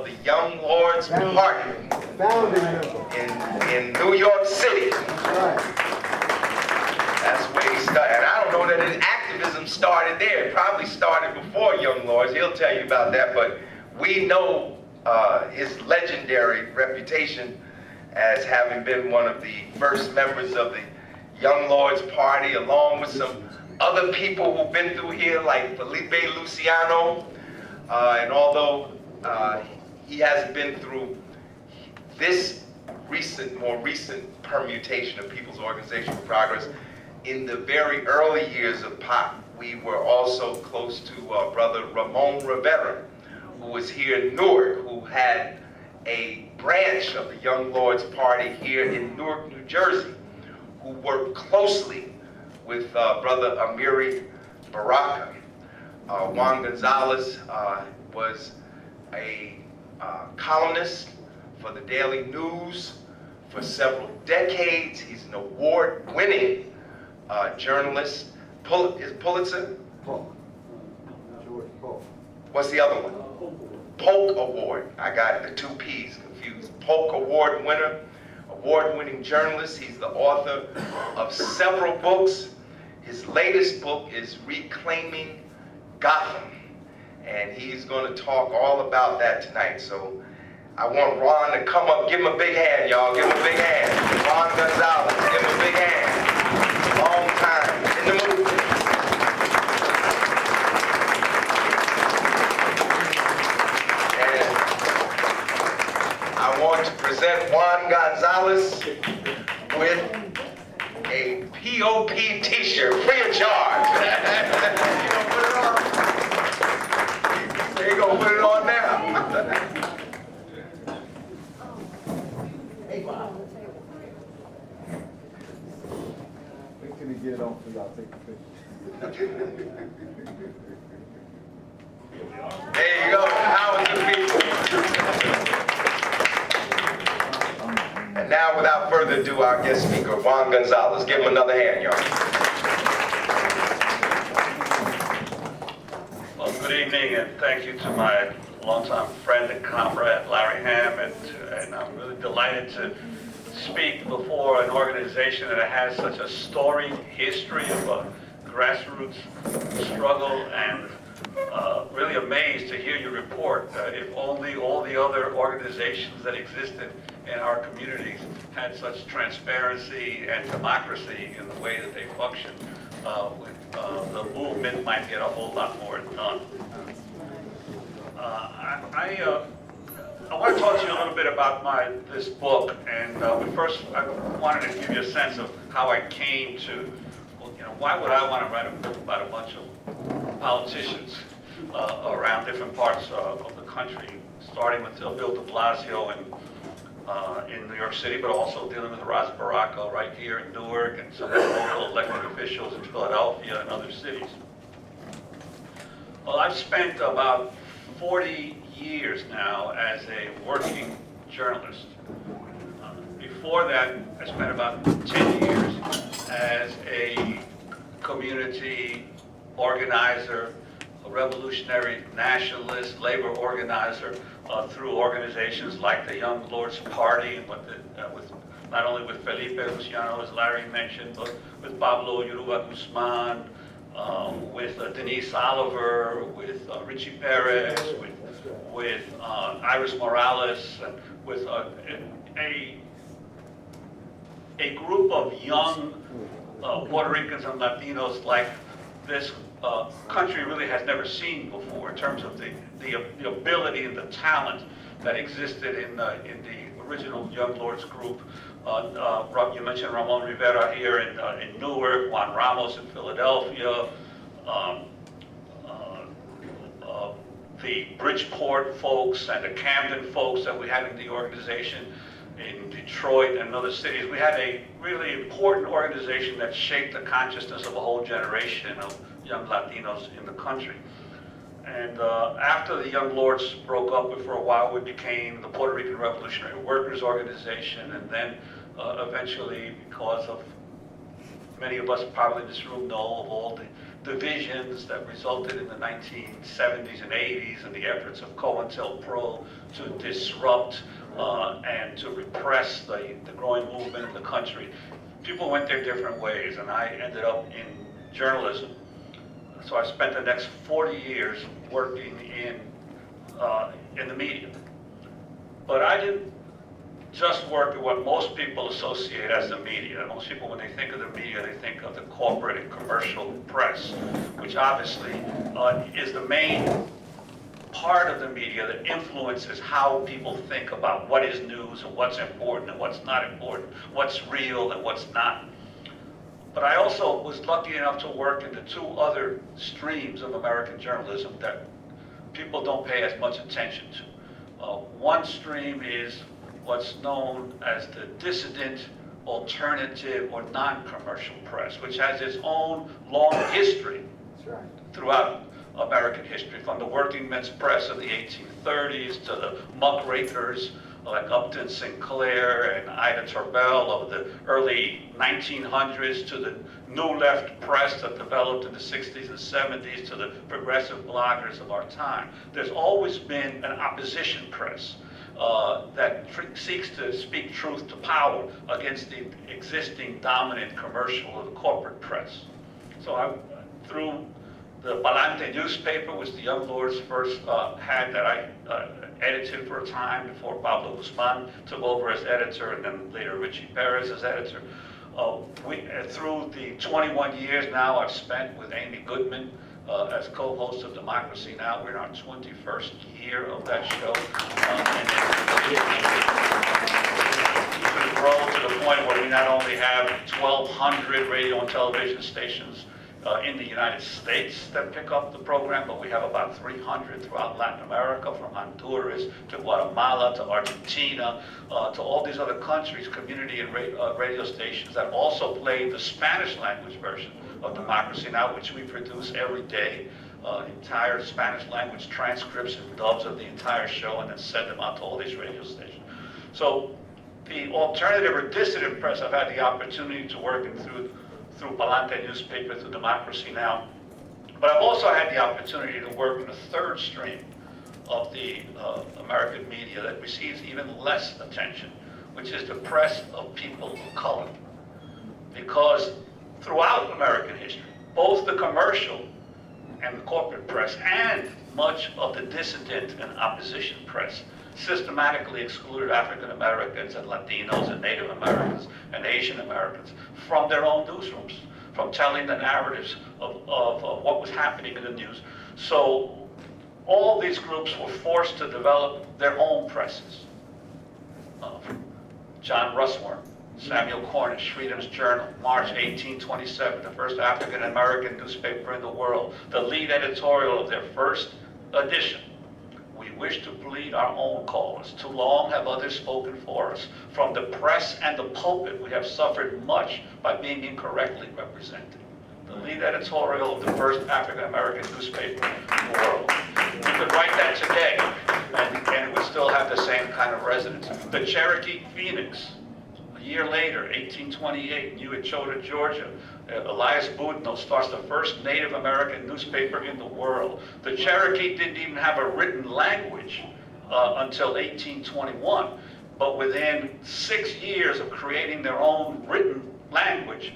The Young Lords Party in New York City. That's where he started. And I don't know that his activism started there. It probably started before Young Lords. He'll tell you about that. But we know his legendary reputation as having been one of the first members of the Young Lords Party, along with some other people who've been through here, like Felipe Luciano. And although he hasn't been through this more recent permutation of People's Organization for Progress, in the very early years of POP, we were also close to Brother Ramon Rivera, who was here in Newark, who had a branch of the Young Lords Party here in Newark, New Jersey, who worked closely with Brother Amiri Baraka. Juan Gonzalez was a columnist for the Daily News for several decades. He's an award-winning journalist. Is Pulitzer? Polk. George Polk. What's the other one? Polk Award. I got the two P's confused. Polk Award winner, award-winning journalist. He's the author of several books. His latest book is Reclaiming Gotham, and he's going to talk all about that tonight. So I want Ron to come up. Give him a big hand, y'all. Give him a big hand. Ron Gonzalez, give him a big hand. Long time in the movement. And I want to present Juan Gonzalez with a POP t-shirt, free of charge. There you go, put it on now. Hey, Bob. Wait till we get it on for y'all take the picture. There you go, how is the people? And now, without further ado, our guest speaker, Juan Gonzalez. Give him another hand, y'all. Well, good evening, and thank you to my longtime friend and comrade, Larry Ham, and I'm really delighted to speak before an organization that has such a storied history of a grassroots struggle, and really amazed to hear you report. If only all the other organizations that existed in our communities had such transparency and democracy in the way that they function, the movement might get a whole lot more done. I want to talk to you a little bit about this book, and first I wanted to give you a sense of how I came to, why would I want to write a book about a bunch of politicians around different parts of the country, starting with Bill de Blasio in New York City, but also dealing with Ras Baraka right here in Newark, and some of the local elected officials in Philadelphia and other cities. Well, I've spent about 40 years now as a working journalist. Before that, I spent about 10 years as a community organizer, a revolutionary nationalist labor organizer through organizations like the Young Lords Party, with not only with Felipe Luciano, as Larry mentioned, but with Pablo Yoruba Guzman, with Denise Oliver, with Richie Perez, with Iris Morales, and with a group of young Puerto Ricans and Latinos like this country really has never seen before, in terms of the ability and the talent that existed in the original Young Lords group. You mentioned Ramon Rivera here in Newark, Juan Ramos in Philadelphia, the Bridgeport folks and the Camden folks that we had in the organization in Detroit and other cities. We had a really important organization that shaped the consciousness of a whole generation of young Latinos in the country. And after the Young Lords broke up, for a while we became the Puerto Rican Revolutionary Workers Organization, and then eventually, because of many of us probably in this room know of all the divisions that resulted in the 1970s and 80s and the efforts of COINTELPRO to disrupt and to repress the growing movement in the country. People went their different ways, and I ended up in journalism. So I spent the next 40 years working in the media. But I didn't just work at what most people associate as the media. Most people, when they think of the media, they think of the corporate and commercial press, which obviously is the main part of the media that influences how people think about what is news and what's important and what's not important, what's real and what's not. But I also was lucky enough to work in the two other streams of American journalism that people don't pay as much attention to. One stream is what's known as the dissident, alternative, or non-commercial press, which has its own long history throughout American history, from the working men's press of the 1830s to the muckrakers like Upton Sinclair and Ida Tarbell of the early 1900s, to the new left press that developed in the 60s and 70s, to the progressive bloggers of our time. There's always been an opposition press that seeks to speak truth to power against the existing dominant commercial or the corporate press. So through the Palante newspaper, which the Young Lords first had, that I edited for a time before Pablo Guzman took over as editor, and then later Richie Perez as editor. Through the 21 years now I've spent with Amy Goodman as co-host of Democracy Now! We're in our 21st year of that show. And it's grown to the point where we not only have 1,200 radio and television stations in the United States that pick up the program, but we have about 300 throughout Latin America, from Honduras to Guatemala to Argentina to all these other countries, community and radio stations that also play the Spanish language version of Democracy Now!, which we produce every day, entire Spanish language transcripts and dubs of the entire show, and then send them out to all these radio stations. So the alternative or dissident press, I've had the opportunity to work in through Palante newspaper, through Democracy Now! But I've also had the opportunity to work in the third stream of the American media that receives even less attention, which is the press of people of color. Because throughout American history, both the commercial and the corporate press and much of the dissident and opposition press systematically excluded African Americans and Latinos and Native Americans and Asian Americans from their own newsrooms, from telling the narratives of what was happening in the news. So all these groups were forced to develop their own presses. John Russwurm, Samuel Cornish, Freedom's Journal, March 1827, the first African American newspaper in the world, the lead editorial of their first edition. We wish to plead our own cause. Too long have others spoken for us. From the press and the pulpit, we have suffered much by being incorrectly represented. The lead editorial of the first African-American newspaper in the world. You could write that today, and it would still have the same kind of resonance. The Cherokee Phoenix, a year later, 1828, New Echota, Georgia, Elias Boudinot starts the first Native American newspaper in the world. The Cherokee didn't even have a written language until 1821, but within 6 years of creating their own written language,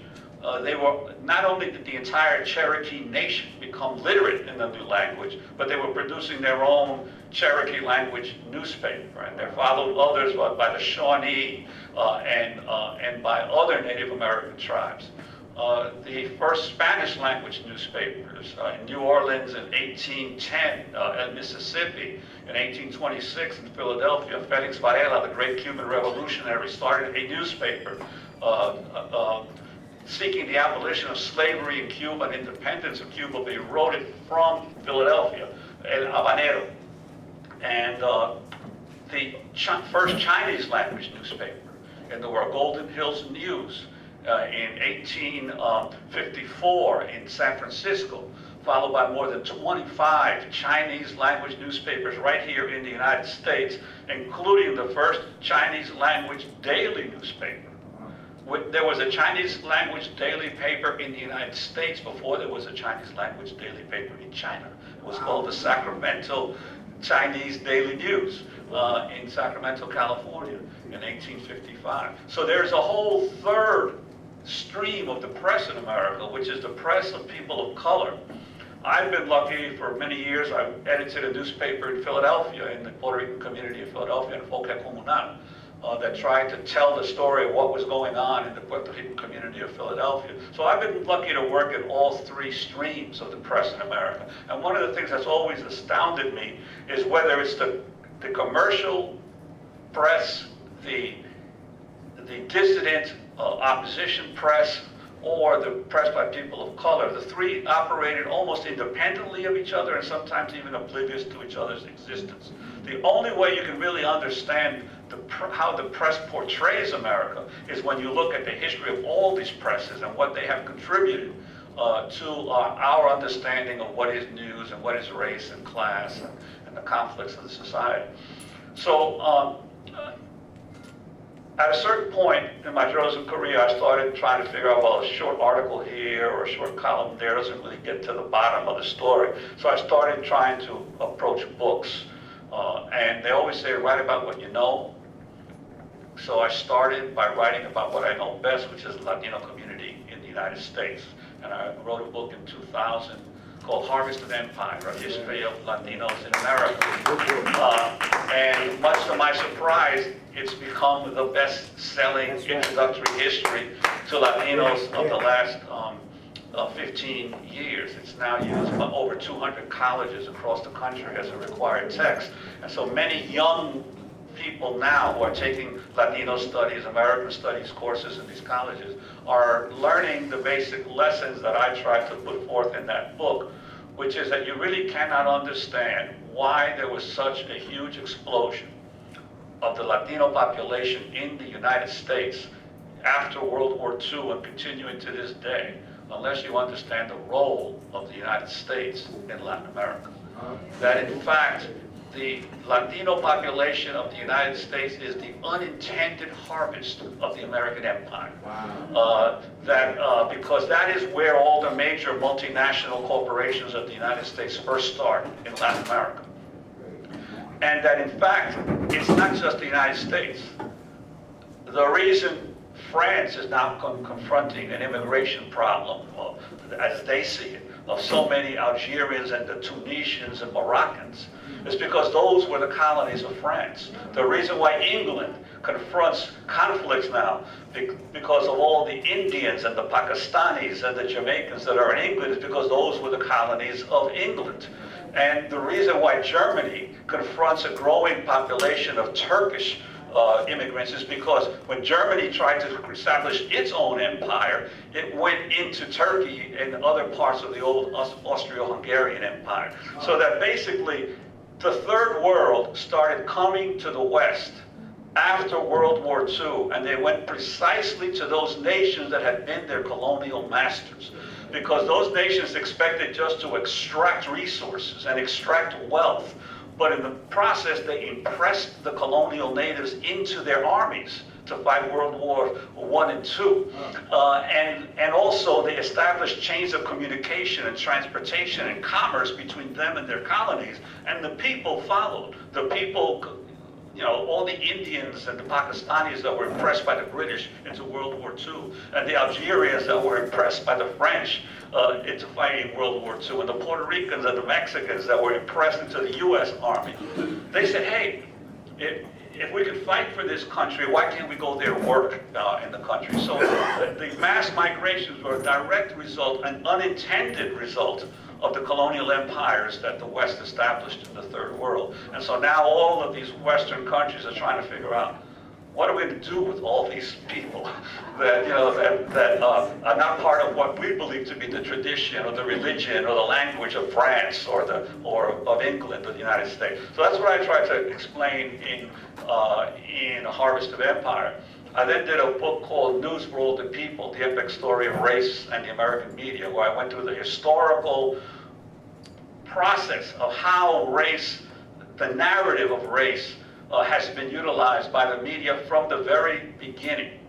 they were, not only did the entire Cherokee nation become literate in the new language, but they were producing their own Cherokee language newspaper, and they followed others by the Shawnee and by other Native American tribes. The first Spanish language newspapers in New Orleans in 1810, in Mississippi in 1826, in Philadelphia, Felix Varela, the great Cuban revolutionary, started a newspaper seeking the abolition of slavery in Cuba and independence of Cuba, but he wrote it from Philadelphia, El Habanero. And the first Chinese language newspaper in the world, Golden Hills News, in 1854 in San Francisco, followed by more than 25 Chinese language newspapers right here in the United States, including the first Chinese language daily newspaper. There was a Chinese language daily paper in the United States before there was a Chinese language daily paper in China. It was called the Sacramento Chinese Daily News in Sacramento, California in 1855. So there's a whole third stream of the press in America, which is the press of people of color. I've been lucky for many years. I edited a newspaper in Philadelphia, in the Puerto Rican community of Philadelphia, Enfoque Comunal, that tried to tell the story of what was going on in the Puerto Rican community of Philadelphia. So I've been lucky to work in all three streams of the press in America. And one of the things that's always astounded me is whether it's the commercial press, the dissident opposition press, or the press by people of color. The three operated almost independently of each other and sometimes even oblivious to each other's existence. The only way you can really understand how the press portrays America is when you look at the history of all these presses and what they have contributed to our understanding of what is news and what is race and class and the conflicts of the society. So at a certain point in my journalism career, I started trying to figure out, well, a short article here or a short column there doesn't really get to the bottom of the story. So I started trying to approach books. And they always say, write about what you know. So I started by writing about what I know best, which is the Latino community in the United States. And I wrote a book in 2000 called Harvest of Empire, A History of Latinos in America. And much to my surprise, it's become the best-selling introductory history to Latinos of the last 15 years. It's now used by over 200 colleges across the country as a required text. And so many young people now who are taking Latino studies, American studies courses in these colleges are learning the basic lessons that I tried to put forth in that book, which is that you really cannot understand why there was such a huge explosion of the Latino population in the United States after World War II and continuing to this day, unless you understand the role of the United States in Latin America. That in fact, the Latino population of the United States is the unintended harvest of the American empire. Wow. Because that is where all the major multinational corporations of the United States first start, in Latin America. And that in fact, it's not just the United States. The reason France is now confronting an immigration problem, as they see it, of so many Algerians and the Tunisians and Moroccans, is because those were the colonies of France. The reason why England confronts conflicts now because of all the Indians and the Pakistanis and the Jamaicans that are in England is because those were the colonies of England. And the reason why Germany confronts a growing population of Turkish immigrants is because when Germany tried to establish its own empire, it went into Turkey and other parts of the old Austro-Hungarian Empire. So that basically the third world started coming to the West after World War II, and they went precisely to those nations that had been their colonial masters, because those nations expected just to extract resources and extract wealth. But in the process, they impressed the colonial natives into their armies to fight World War I and II. And also they established chains of communication and transportation and commerce between them and their colonies. And the people followed. The people, all the Indians and the Pakistanis that were impressed by the British into World War II, and the Algerians that were impressed by the French into fighting World War II, and the Puerto Ricans and the Mexicans that were impressed into the U.S. Army. They said, hey, if we could fight for this country, why can't we go there and work in the country? So the mass migrations were a direct result, an unintended result of the colonial empires that the West established in the Third World. And so now all of these Western countries are trying to figure out, what are we going to do with all these people that are not part of what we believe to be the tradition or the religion or the language of France or of England or the United States? So that's what I tried to explain in Harvest of Empire. I then did a book called News for Older People, the epic story of race and the American media, where I went through the historical process of how race, the narrative of race, has been utilized by the media from the very beginning.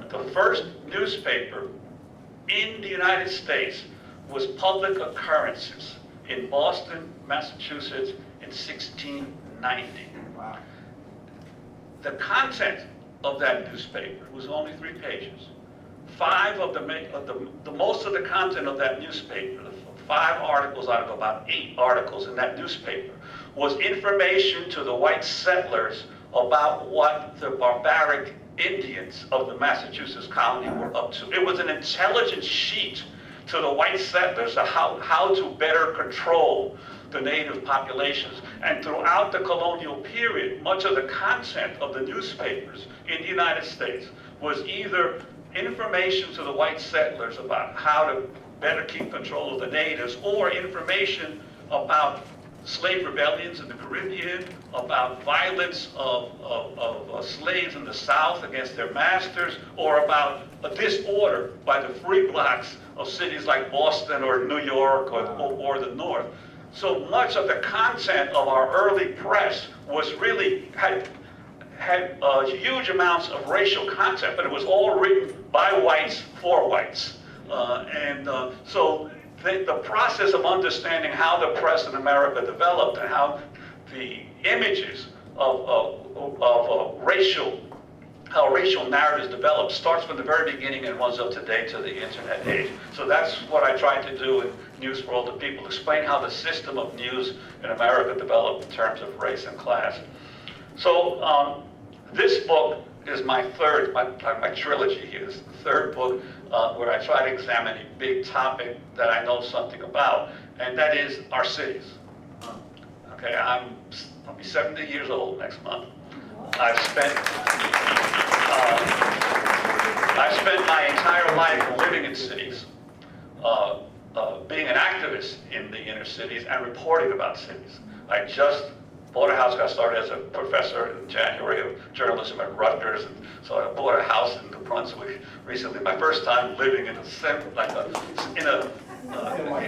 the first newspaper in the United States was Public Occurrences in Boston, Massachusetts in 1690. Wow. The content of that newspaper was only 3 pages. Most of the content of that newspaper, the 5 articles out of about 8 articles in that newspaper, was information to the white settlers about what the barbaric Indians of the Massachusetts colony were up to. It was an intelligence sheet to the white settlers of how to better control the native populations. And throughout the colonial period, much of the content of the newspapers in the United States was either information to the white settlers about how to better keep control of the natives, or information about slave rebellions in the Caribbean, about violence of slaves in the South against their masters, or about a disorder by the free blacks of cities like Boston or New York or the North. So much of the content of our early press was really, had huge amounts of racial content, but it was all written by whites for whites. So the process of understanding how the press in America developed and how the images of racial narratives developed starts from the very beginning and runs up today to the internet age. So that's what I tried to do in News for Older People, explain how the system of news in America developed in terms of race and class. So this book is my third, my trilogy here. It's the third book where I try to examine a big topic that I know something about, and that is our cities. Okay, I'll be 70 years old next month. I've spent my entire life living in cities, being an activist in the inner cities and reporting about cities. I just bought a house. Got started as a professor in January of journalism at Rutgers, and so I bought a house in New Brunswick recently. My first time living in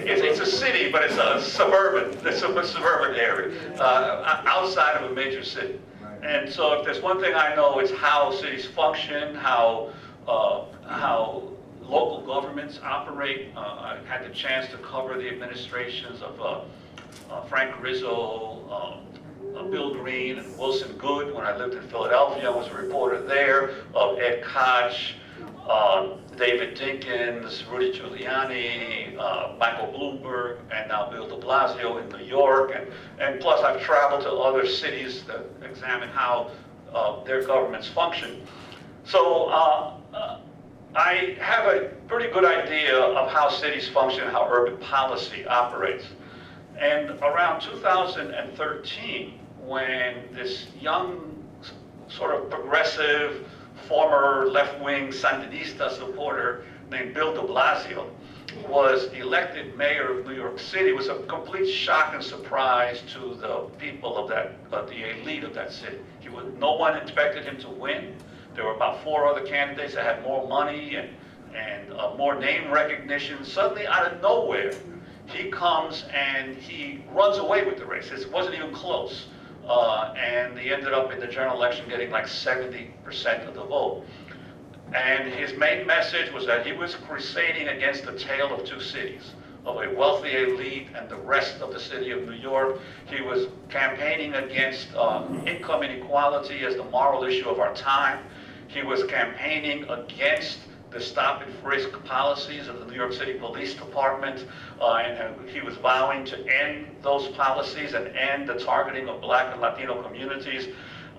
it's a city, but it's a suburban area outside of a major city. And so if there's one thing I know, it's how cities function, how local governments operate. I had the chance to cover the administrations of Frank Rizzo, Bill Green, and Wilson Good when I lived in Philadelphia. I was a reporter there, of Ed Koch, David Dinkins, Rudy Giuliani, Michael Bloomberg, and now Bill de Blasio in New York. And plus I've traveled to other cities to examine how their governments function. So I have a pretty good idea of how cities function, how urban policy operates. And around 2013, when this young, sort of progressive, former left-wing Sandinista supporter named Bill de Blasio was elected mayor of New York City, it was a complete shock and surprise to the people of the elite of that city. No one expected him to win. There were about 4 other candidates that had more money and more name recognition. Suddenly, out of nowhere, he comes and he runs away with the race. It wasn't even close. And he ended up in the general election getting like 70% of the vote. And his main message was that he was crusading against the tale of 2 cities, of a wealthy elite and the rest of the city of New York. He was campaigning against income inequality as the moral issue of our time. He was campaigning against the stop and frisk policies of the New York City Police Department, and he was vowing to end those policies and end the targeting of Black and Latino communities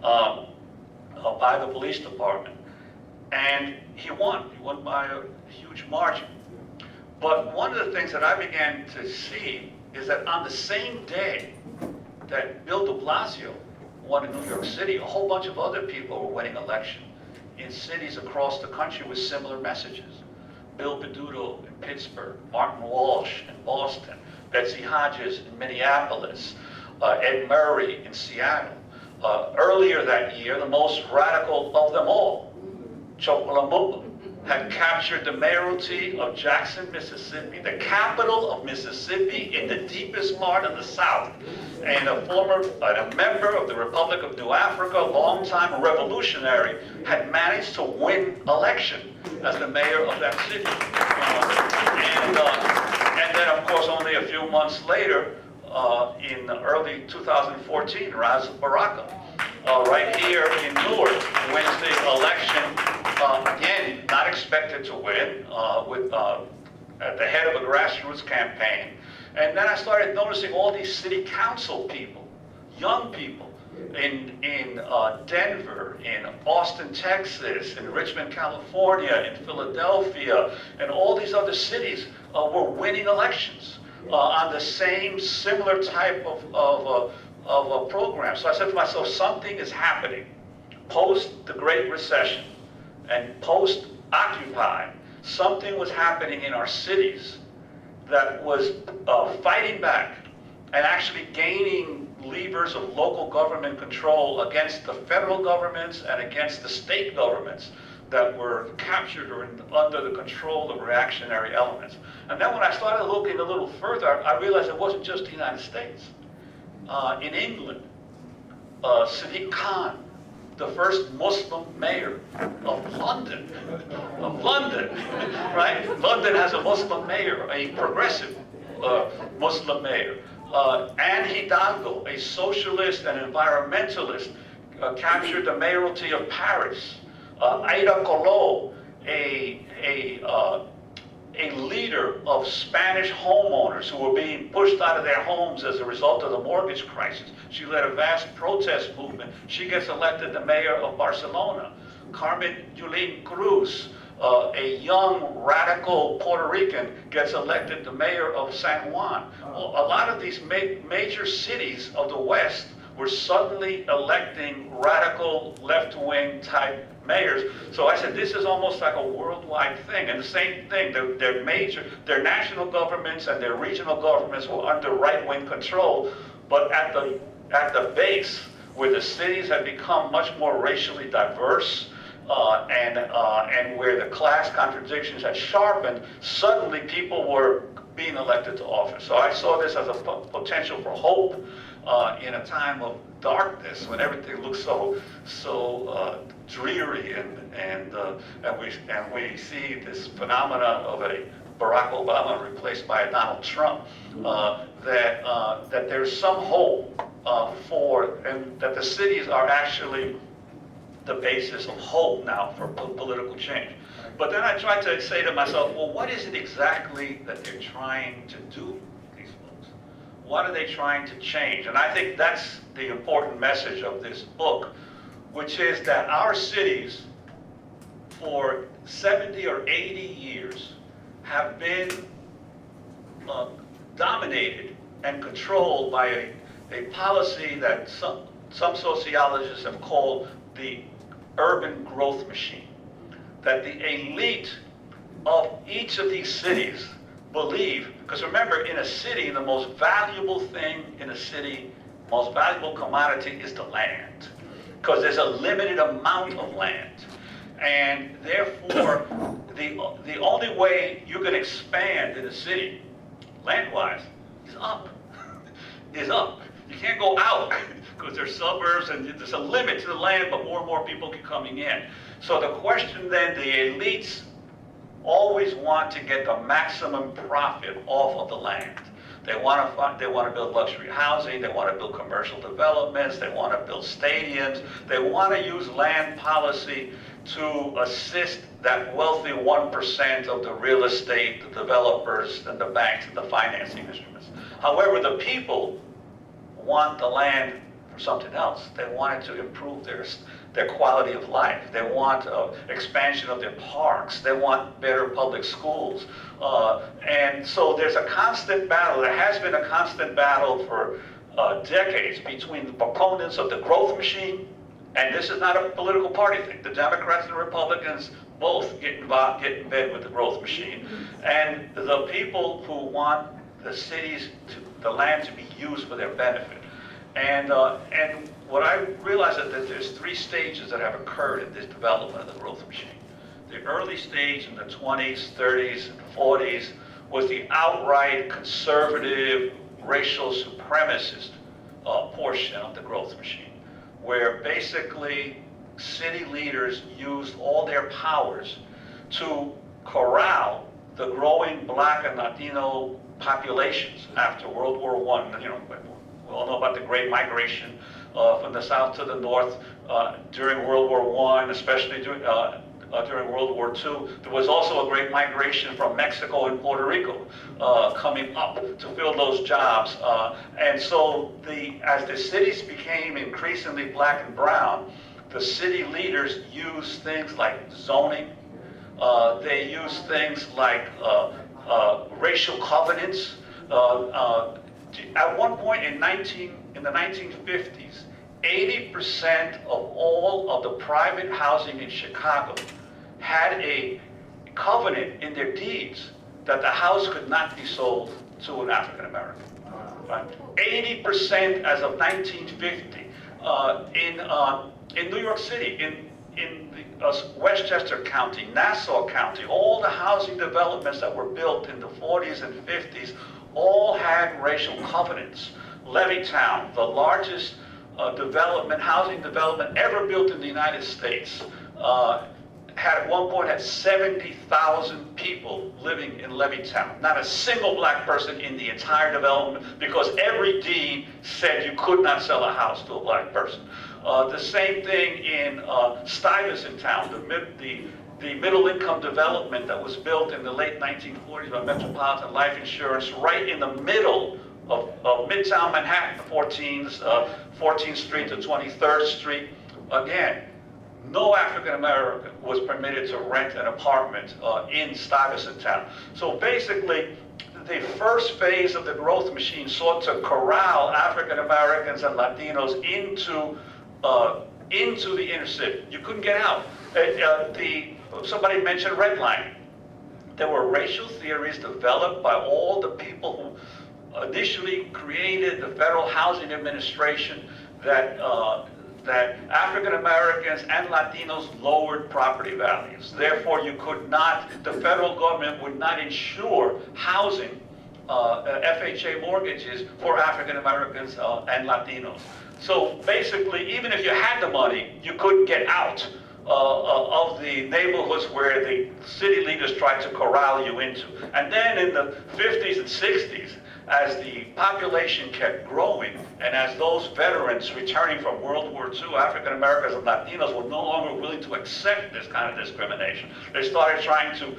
by the police department. And he won. He won by a huge margin. But one of the things that I began to see is that on the same day that Bill de Blasio won in New York City, a whole bunch of other people were winning elections in cities across the country with similar messages. Bill Peduto in Pittsburgh, Martin Walsh in Boston, Betsy Hodges in Minneapolis, Ed Murray in Seattle. Earlier that year, the most radical of them all, Chocó had captured the mayoralty of Jackson, Mississippi, the capital of Mississippi in the deepest part of the South. And a member of the Republic of New Africa, longtime revolutionary, had managed to win election as the mayor of that city. And then, of course, only a few months later, in early 2014, Ras Baraka, right here in Newark, wins the election. Again, not expected to win, at the head of a grassroots campaign. And then I started noticing all these city council people, young people, in Denver, in Austin, Texas, in Richmond, California, in Philadelphia, and all these other cities were winning elections on the same similar type of a program. So I said to myself, something is happening post the Great Recession and post Occupy. Something was happening in our cities that was fighting back and actually gaining levers of local government control against the federal governments and against the state governments that were captured or under the control of reactionary elements. And then when I started looking a little further, I realized it wasn't just the United States. In England, Sadiq Khan, the first Muslim mayor of London, right? London has a Muslim mayor, a progressive Muslim mayor. Anne Hidalgo, a socialist and environmentalist, captured the mayoralty of Paris. Aida Colau, a leader of Spanish homeowners who were being pushed out of their homes as a result of the mortgage crisis. She led a vast protest movement. She gets elected the mayor of Barcelona. Carmen Yulín Cruz, a young radical Puerto Rican, gets elected the mayor of San Juan. Well, a lot of these major cities of the West were suddenly electing radical left-wing type mayors. So I said, this is almost like a worldwide thing. And the same thing, their national governments and their regional governments were under right-wing control, but at the base, where the cities had become much more racially diverse, and where the class contradictions had sharpened, suddenly people were being elected to office. So I saw this as a potential for hope in a time of darkness when everything looks so dreary, and we see this phenomena of a Barack Obama replaced by a Donald Trump, that there's some hope and that the cities are actually the basis of hope now for political change. But then I tried to say to myself, well, what is it exactly that they're trying to do, these folks? What are they trying to change? And I think that's the important message of this book, which is that our cities for 70 or 80 years have been dominated and controlled by a policy that some sociologists have called the urban growth machine. That the elite of each of these cities believe, because remember, in a city, the most valuable thing in a city, most valuable commodity is the land, because there's a limited amount of land. And therefore, the only way you can expand in a city, land-wise, is up. You can't go out, because there's suburbs and there's a limit to the land, but more and more people keep coming in. So the question then, the elites always want to get the maximum profit off of the land. They want to build luxury housing, they want to build commercial developments, they want to build stadiums, they want to use land policy to assist that wealthy 1% of the real estate, the developers, and the banks, and the financing instruments. However, the people want the land for something else. They want it to improve their quality of life. They want expansion of their parks. They want better public schools. And so there's a constant battle. There has been a constant battle for decades between the proponents of the growth machine, and this is not a political party thing. The Democrats and the Republicans both get in bed with the growth machine, and the people who want the cities, the land to be used for their benefit. And what I realized is that there's three stages that have occurred in this development of the growth machine. The early stage in the 20s, 30s, and 40s was the outright conservative, racial supremacist portion of the growth machine, where basically city leaders used all their powers to corral the growing Black and Latino populations after World War I. You know, we all know about the Great Migration from the south to the north during World War I, especially during World War II. There was also a great migration from Mexico and Puerto Rico coming up to fill those jobs. And so as the cities became increasingly Black and brown, the city leaders used things like zoning. They used things like racial covenants. At one point in the 1950s, 80% of all of the private housing in Chicago had a covenant in their deeds that the house could not be sold to an African American. Right? 80% as of 1950. In New York City, in Westchester County, Nassau County, all the housing developments that were built in the 40s and 50s all had racial covenants. Levittown, the largest housing development ever built in the United States, at one point had 70,000 people living in Levittown. Not a single Black person in the entire development, because every deed said you could not sell a house to a Black person. The same thing in Stuyvesant Town, the middle-income development that was built in the late 1940s by Metropolitan Life Insurance, right in the middle of Midtown Manhattan, 14th Street to 23rd Street. Again, no African American was permitted to rent an apartment in Stuyvesant Town. So basically, the first phase of the growth machine sought to corral African Americans and Latinos into the inner city. You couldn't get out. Somebody mentioned redlining. There were racial theories developed by all the people who initially created the Federal Housing Administration that African Americans and Latinos lowered property values. Therefore, the federal government would not insure housing, FHA mortgages for African Americans and Latinos. So basically, even if you had the money, you couldn't get out of the neighborhoods where the city leaders tried to corral you into. And then in the 50s and 60s, as the population kept growing, and as those veterans returning from World War II, African Americans and Latinos were no longer willing to accept this kind of discrimination, they started trying to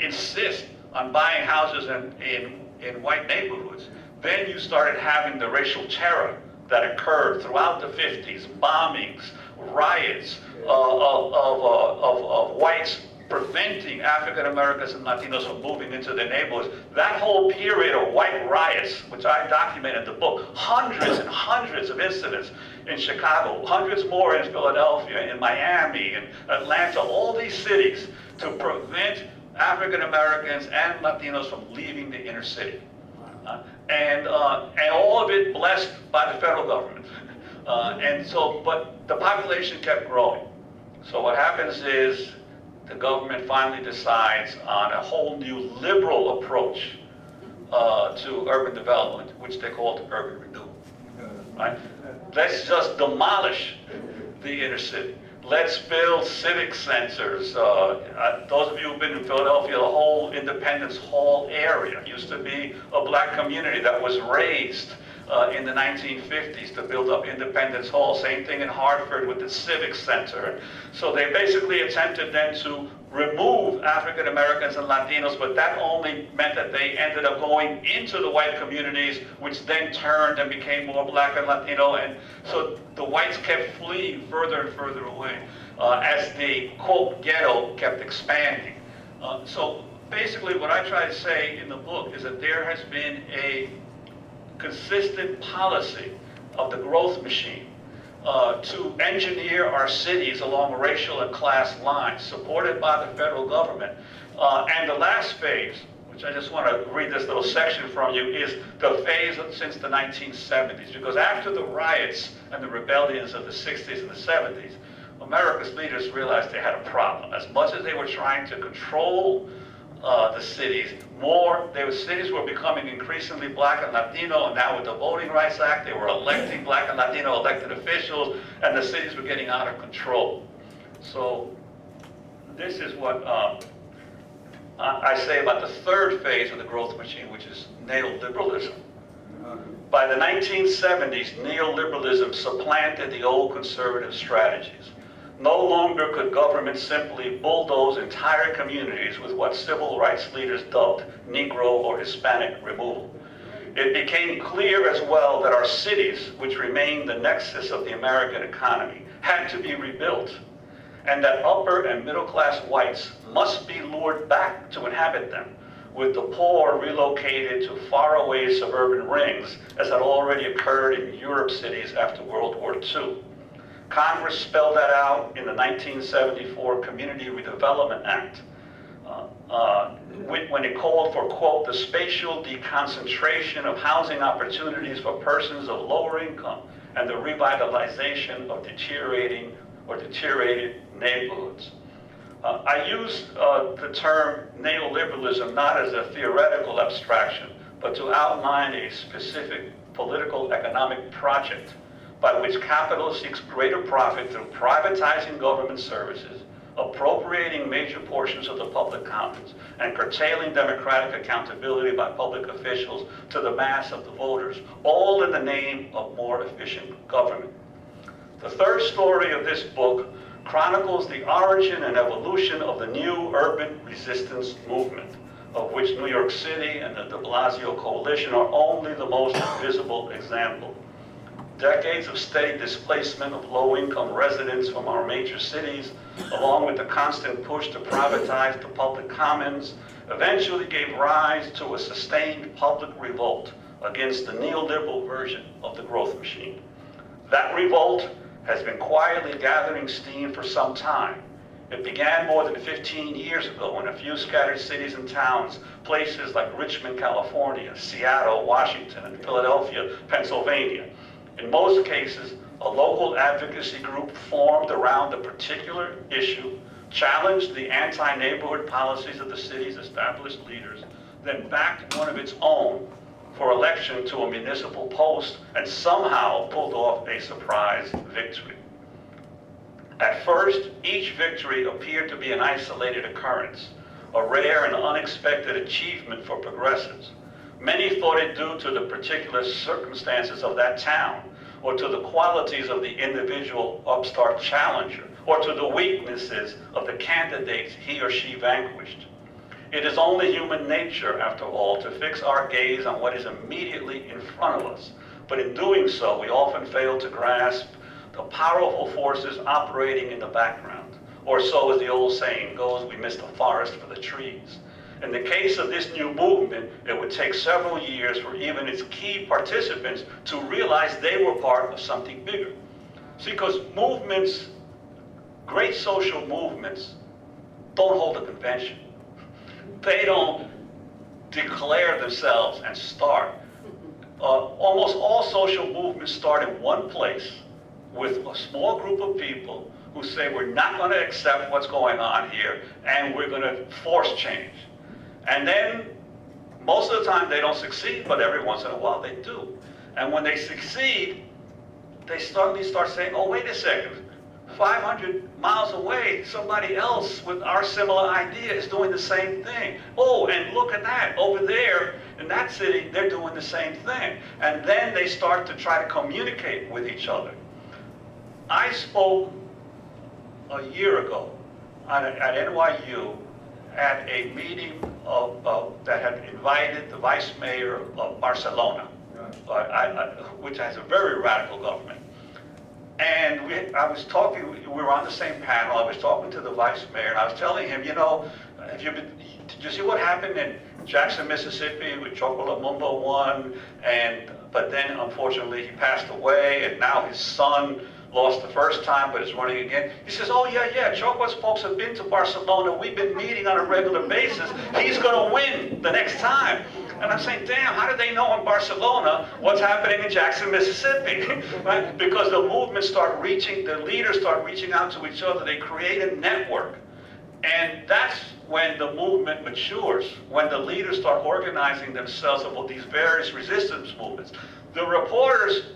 insist on buying houses in white neighborhoods. Then you started having the racial terror that occurred throughout the 50s, bombings, riots of whites preventing African Americans and Latinos from moving into their neighborhoods. That whole period of white riots, which I document in the book, hundreds and hundreds of incidents in Chicago, hundreds more in Philadelphia, in Miami, in Atlanta, all these cities to prevent African Americans and Latinos from leaving the inner city. And all of it blessed by the federal government. But the population kept growing. So what happens is the government finally decides on a whole new liberal approach to urban development, which they called urban renewal. Right? Let's just demolish the inner city. Let's build civic centers. Those of you who've been in Philadelphia, the whole Independence Hall area used to be a Black community that was raised in the 1950s to build up Independence Hall. Same thing in Hartford with the Civic Center. So they basically attempted then to remove African Americans and Latinos, but that only meant that they ended up going into the white communities, which then turned and became more Black and Latino. And so the whites kept fleeing further and further away as the, quote, ghetto kept expanding. So basically what I try to say in the book is that there has been a consistent policy of the growth machine to engineer our cities along racial and class lines, supported by the federal government. And the last phase, which I just want to read this little section from you, is the phase since the 1970s. Because after the riots and the rebellions of the 60s and the 70s, America's leaders realized they had a problem. As much as they were trying to control the cities, cities were becoming increasingly black and Latino, and now with the Voting Rights Act, they were electing black and Latino elected officials, and the cities were getting out of control. So this is what I say about the third phase of the growth machine, which is neoliberalism. By the 1970s, neoliberalism supplanted the old conservative strategies. No longer could government simply bulldoze entire communities with what civil rights leaders dubbed Negro or Hispanic removal. It became clear as well that our cities, which remain the nexus of the American economy, had to be rebuilt, and that upper and middle class whites must be lured back to inhabit them, with the poor relocated to faraway suburban rings, as had already occurred in Europe cities after World War II. Congress spelled that out in the 1974 Community Redevelopment Act, when it called for, quote, the spatial deconcentration of housing opportunities for persons of lower income and the revitalization of deteriorated neighborhoods. I use the term neoliberalism not as a theoretical abstraction, but to outline a specific political economic project by which capital seeks greater profit through privatizing government services, appropriating major portions of the public commons, and curtailing democratic accountability by public officials to the mass of the voters, all in the name of more efficient government. The third story of this book chronicles the origin and evolution of the new urban resistance movement, of which New York City and the de Blasio coalition are only the most visible example. Decades of steady displacement of low-income residents from our major cities, along with the constant push to privatize the public commons, eventually gave rise to a sustained public revolt against the neoliberal version of the growth machine. That revolt has been quietly gathering steam for some time. It began more than 15 years ago in a few scattered cities and towns, places like Richmond, California, Seattle, Washington, and Philadelphia, Pennsylvania. In most cases, a local advocacy group formed around a particular issue, challenged the anti-neighborhood policies of the city's established leaders, then backed one of its own for election to a municipal post, and somehow pulled off a surprise victory. At first, each victory appeared to be an isolated occurrence, a rare and unexpected achievement for progressives. Many thought it due to the particular circumstances of that town, or to the qualities of the individual upstart challenger, or to the weaknesses of the candidates he or she vanquished. It is only human nature, after all, to fix our gaze on what is immediately in front of us. But in doing so, we often fail to grasp the powerful forces operating in the background. Or so, as the old saying goes, we miss the forest for the trees. In the case of this new movement, it would take several years for even its key participants to realize they were part of something bigger. See, because movements, great social movements, don't hold a convention. They don't declare themselves and start. Almost all social movements start in one place with a small group of people who say we're not going to accept what's going on here and we're going to force change. And then most of the time they don't succeed, but every once in a while they do. And when they succeed, they suddenly start saying, oh, wait a second, 500 miles away, somebody else with our similar idea is doing the same thing. Oh, and look at that, over there in that city, they're doing the same thing. And then they start to try to communicate with each other. I spoke a year ago at NYU at a meeting that had invited the vice mayor of Barcelona, which has a very radical government. And we were on the same panel. I was talking to the vice mayor, and I was telling him, you know, did you see what happened in Jackson, Mississippi with Chocolamundo won, but then unfortunately he passed away, and now his son lost the first time, but is running again. He says, oh yeah, Choco's folks have been to Barcelona. We've been meeting on a regular basis. He's gonna win the next time. And I'm saying, damn, how did they know in Barcelona what's happening in Jackson, Mississippi? Right? Because the movement start reaching, the leaders start reaching out to each other. They create a network. And that's when the movement matures, when the leaders start organizing themselves about these various resistance movements. The reporters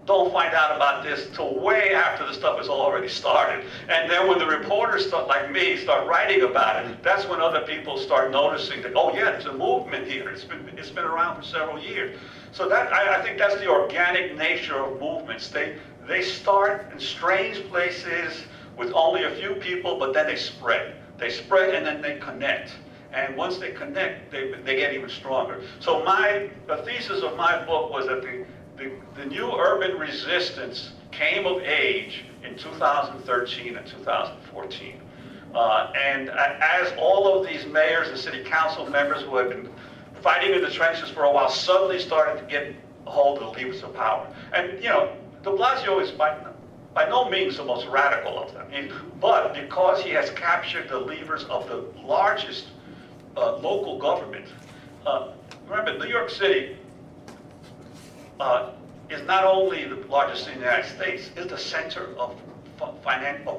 don't find out about this till way after the stuff is already started. And then when the reporters start, like me, start writing about it, that's when other people start noticing that, oh yeah, there's a movement here. It's been around for several years. So that, I think that's the organic nature of movements. They start in strange places with only a few people, but then they spread. They spread and then they connect. And once they connect, they get even stronger. So the thesis of my book was that the new urban resistance came of age in 2013 and 2014. And as all of these mayors and city council members who had been fighting in the trenches for a while suddenly started to get a hold of the levers of power. And, you know, de Blasio is by no means the most radical of them. But because he has captured the levers of the largest local government, remember, New York City is not only the largest city in the United States, it's the center of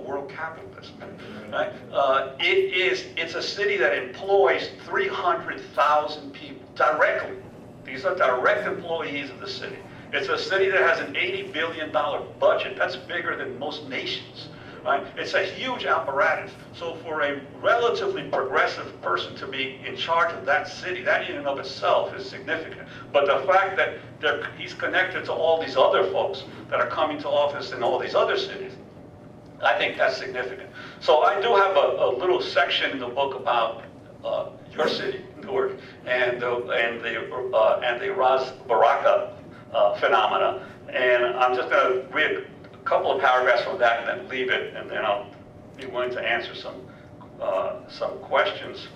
world capitalism. Right? It's a city that employs 300,000 people directly. These are direct employees of the city. It's a city that has an $80 billion budget. That's bigger than most nations. Right? It's a huge apparatus. So for a relatively progressive person to be in charge of that city, that in and of itself is significant. But the fact that he's connected to all these other folks that are coming to office in all these other cities, I think that's significant. So I do have a little section in the book about your city, Newark, and the Ras Baraka phenomena. And I'm just going to read a couple of paragraphs from that and then leave it, and then I'll be willing to answer some questions.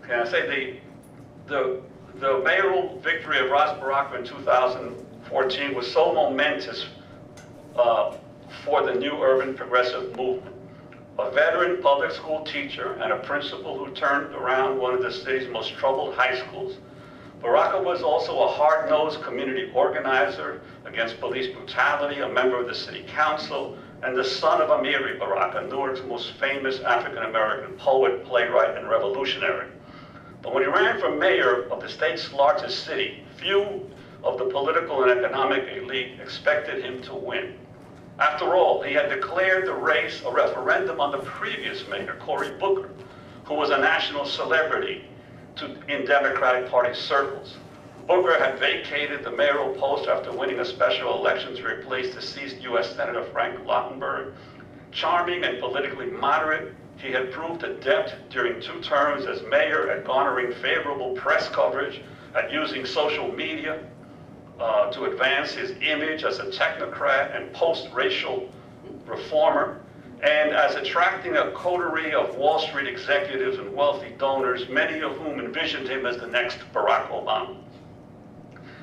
Can I say the mayoral victory of Ras Baraka in 2014 was so momentous for the new urban progressive movement. A veteran public school teacher and a principal who turned around one of the city's most troubled high schools. Baraka was also a hard-nosed community organizer against police brutality, a member of the city council, and the son of Amiri Baraka, Newark's most famous African-American poet, playwright, and revolutionary. But when he ran for mayor of the state's largest city, few of the political and economic elite expected him to win. After all, he had declared the race a referendum on the previous mayor, Cory Booker, who was a national celebrity in Democratic Party circles. Booker had vacated the mayoral post after winning a special election to replace deceased U.S. Senator Frank Lautenberg. Charming and politically moderate, he had proved adept during 2 terms as mayor at garnering favorable press coverage, at using social media to advance his image as a technocrat and post-racial reformer, and as attracting a coterie of Wall Street executives and wealthy donors, many of whom envisioned him as the next Barack Obama.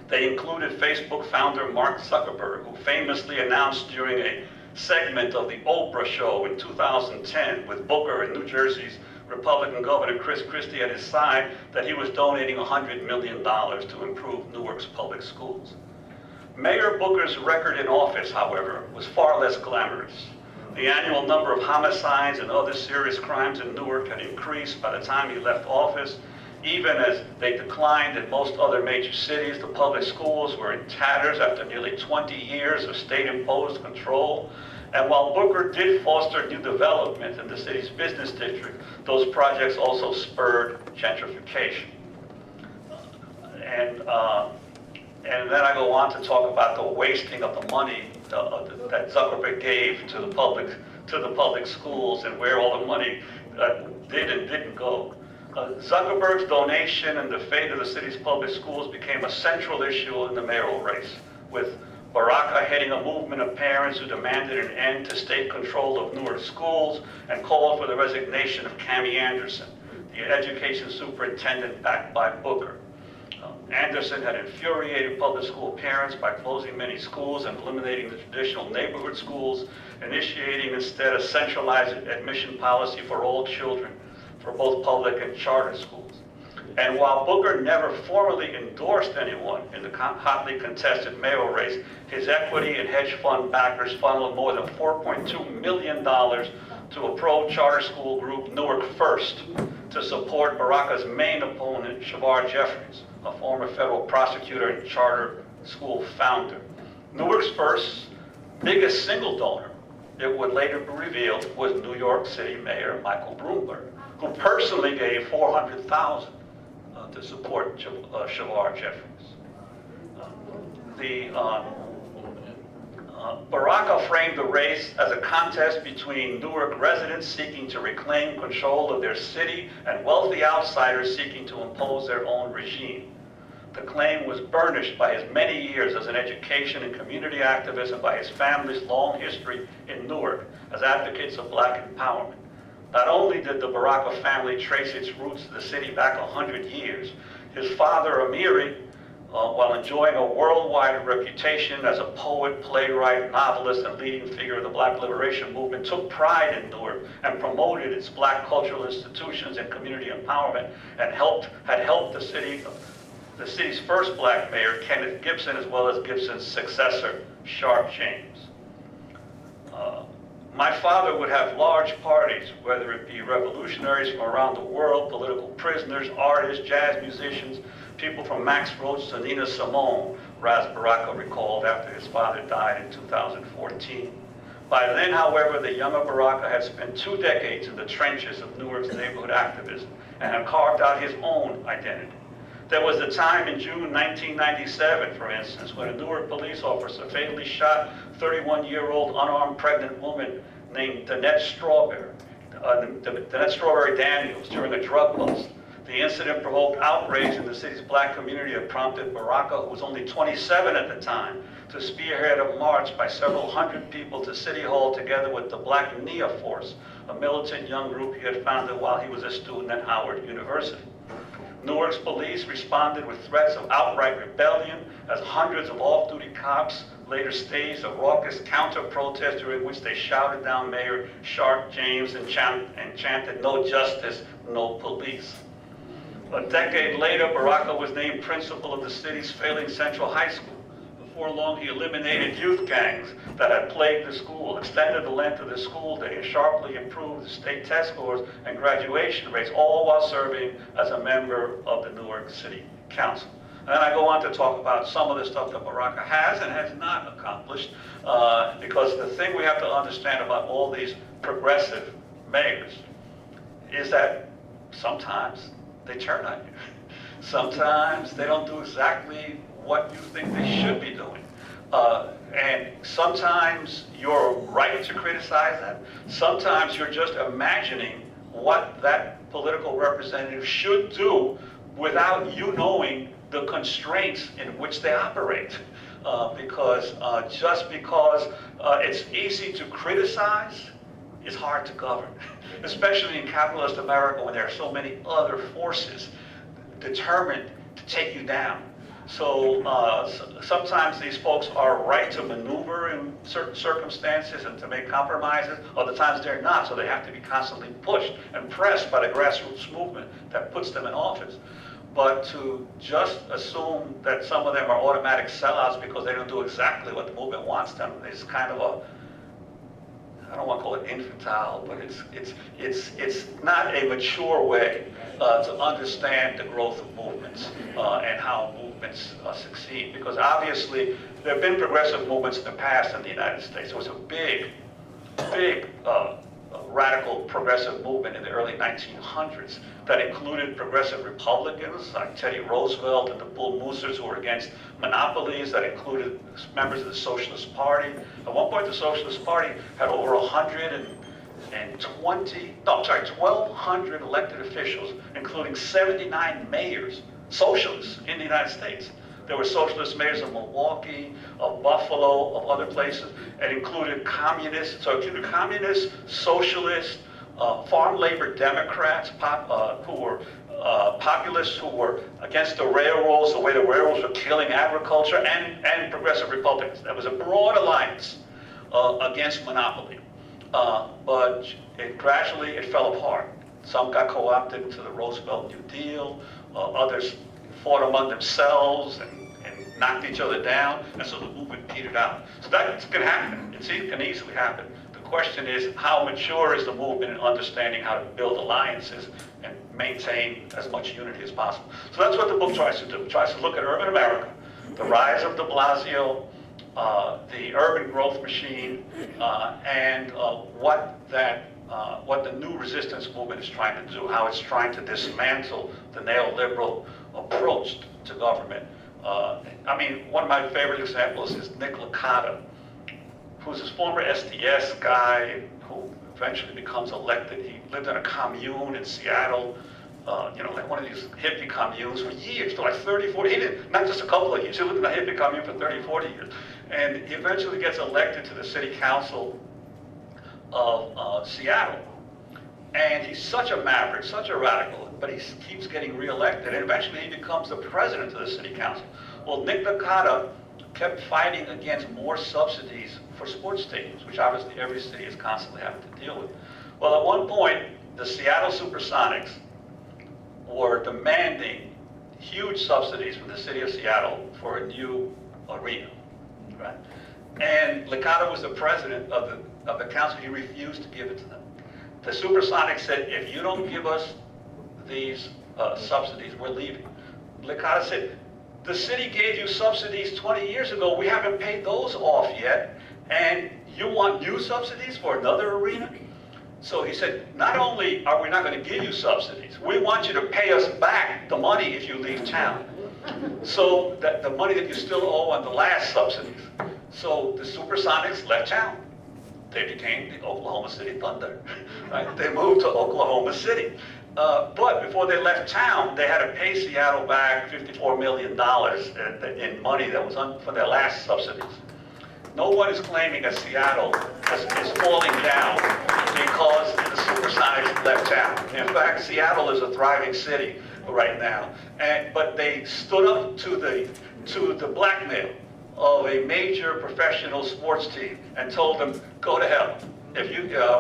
They included Facebook founder Mark Zuckerberg, who famously announced during a segment of the Oprah show in 2010 with Booker and New Jersey's Republican Governor Chris Christie at his side that he was donating $100 million to improve Newark's public schools. Mayor Booker's record in office, however, was far less glamorous. The annual number of homicides and other serious crimes in Newark had increased by the time he left office. Even as they declined in most other major cities, the public schools were in tatters after nearly 20 years of state-imposed control. And while Booker did foster new development in the city's business district, those projects also spurred gentrification. And then I go on to talk about the wasting of the money that Zuckerberg gave to the public schools and where all the money did and didn't go. Zuckerberg's donation and the fate of the city's public schools became a central issue in the mayoral race, with Baraka heading a movement of parents who demanded an end to state control of Newark schools and called for the resignation of Cammie Anderson, the education superintendent backed by Booker. Anderson had infuriated public school parents by closing many schools and eliminating the traditional neighborhood schools, initiating instead a centralized admission policy for all children for both public and charter schools. And while Booker never formally endorsed anyone in the hotly contested mayoral race, his equity and hedge fund backers funneled more than $4.2 million to a pro-charter school group, Newark First, to support Baraka's main opponent, Shavar Jeffries, a former federal prosecutor and charter school founder. Newark's first biggest single donor, it would later be revealed, was New York City Mayor Michael Bloomberg, who personally gave $400,000 to support Shavar Jeffries. Baraka framed the race as a contest between Newark residents seeking to reclaim control of their city and wealthy outsiders seeking to impose their own regime. The claim was burnished by his many years as an education and community activist and by his family's long history in Newark as advocates of black empowerment. Not only did the Baraka family trace its roots to the city back 100 years, his father, Amiri, while enjoying a worldwide reputation as a poet, playwright, novelist, and leading figure of the Black liberation movement, took pride in Newark and promoted its black cultural institutions and community empowerment, and had helped the city's first black mayor, Kenneth Gibson, as well as Gibson's successor, Sharp James. My father would have large parties, whether it be revolutionaries from around the world, political prisoners, artists, jazz musicians, people from Max Roach to Nina Simone, Raz Baraka recalled after his father died in 2014. By then, however, the younger Baraka had spent 2 decades in the trenches of Newark's neighborhood activism and had carved out his own identity. There was the time in June 1997, for instance, when a Newark police officer fatally shot 31-year-old unarmed pregnant woman named Danette Strawberry Daniels during a drug bust. The incident provoked outrage in the city's black community and prompted Baraka, who was only 27 at the time, to spearhead a march by several hundred people to City Hall together with the Black NIA Force, a militant young group he had founded while he was a student at Howard University. Newark's police responded with threats of outright rebellion as hundreds of off-duty cops later staged a raucous counter-protest during which they shouted down Mayor Sharp James and chanted, "No justice, no police." A decade later, Baraka was named principal of the city's failing Central High School. Before long, he eliminated youth gangs that had plagued the school, extended the length of the school day, and sharply improved the state test scores and graduation rates, all while serving as a member of the Newark City Council. And then I go on to talk about some of the stuff that Baraka has and has not accomplished, because the thing we have to understand about all these progressive mayors is that sometimes they turn on you. Sometimes they don't do exactly what you think they should be doing. And sometimes you're right to criticize them. Sometimes you're just imagining what that political representative should do without you knowing the constraints in which they operate. Just because it's easy to criticize, it's hard to govern, especially in capitalist America when there are so many other forces determined to take you down. So sometimes these folks are right to maneuver in certain circumstances and to make compromises. Other times they're not, so they have to be constantly pushed and pressed by the grassroots movement that puts them in office. But to just assume that some of them are automatic sellouts because they don't do exactly what the movement wants them is kind of a, I don't want to call it infantile, but it's not a mature way to understand the growth of movements and how movements succeed. Because obviously there have been progressive movements in the past in the United States. There was a big radical progressive movement in the early 1900s that included progressive Republicans like Teddy Roosevelt and the Bull Moosers who were against monopolies, that included members of the Socialist Party. At one point, the Socialist Party had over 1,200 elected officials, including 79 mayors, socialists in the United States. There were socialist mayors of Milwaukee, of Buffalo, of other places. It included communists, so it included communists, socialists, farm labor Democrats who were populists who were against the railroads, the way the railroads were killing agriculture, and progressive Republicans. There was a broad alliance against monopoly. But gradually it fell apart. Some got co-opted into the Roosevelt New Deal, others fought among themselves and knocked each other down, and so the movement petered out. So that can happen. It can easily happen. The question is, how mature is the movement in understanding how to build alliances and maintain as much unity as possible? So that's what the book tries to do. It tries to look at urban America, the rise of de Blasio, the urban growth machine, and what the new resistance movement is trying to do, how it's trying to dismantle the neoliberal approach to government. I mean, one of my favorite examples is Nick Licata, who's this former SDS guy who eventually becomes elected. He lived in a commune in Seattle, like one of these hippie communes for years, for like 30, 40, he didn't, not just a couple of years, he lived in a hippie commune for 30, 40 years. And he eventually gets elected to the city council of Seattle. And he's such a maverick, such a radical, but he keeps getting reelected, and eventually he becomes the president of the city council. Well, Nick Licata kept fighting against more subsidies for sports stadiums, which obviously every city is constantly having to deal with. Well, at one point, the Seattle Supersonics were demanding huge subsidies from the city of Seattle for a new arena, right? And Licata was the president of the council. He refused to give it to them. The Supersonics said, if you don't give us these subsidies, we're leaving. Licata said, the city gave you subsidies 20 years ago. We haven't paid those off yet. And you want new subsidies for another arena? So he said, not only are we not going to give you subsidies, we want you to pay us back the money if you leave town. So that the money that you still owe on the last subsidies. So the Supersonics left town. They became the Oklahoma City Thunder, right? They moved to Oklahoma City. But before they left town, they had to pay Seattle back $54 million in money that was for their last subsidies. No one is claiming that Seattle is falling down because the Supersonics left town. In fact, Seattle is a thriving city right now. But they stood up to the blackmail of a major professional sports team and told them, go to hell. If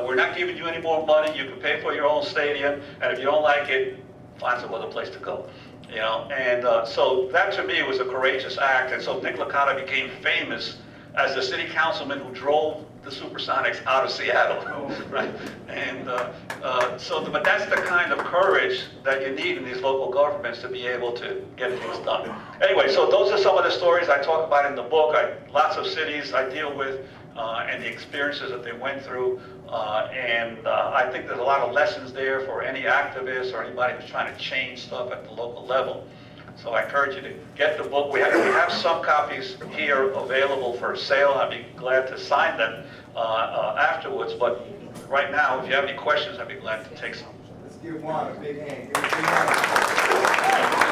we're not giving you any more money, you can pay for your own stadium, and if you don't like it, find some other place to go. And so that to me was a courageous act, and so Nick Licata became famous as the city councilman who drove the Supersonics out of Seattle, right? And but that's the kind of courage that you need in these local governments to be able to get things done. Anyway, so those are some of the stories I talk about in the book. Lots of cities I deal with and the experiences that they went through. I think there's a lot of lessons there for any activist or anybody who's trying to change stuff at the local level. So I encourage you to get the book. We have some copies here available for sale. I'd be glad to sign them afterwards. But right now, if you have any questions, I'd be glad to take some. Let's give Juan a big hand. Give a big hand.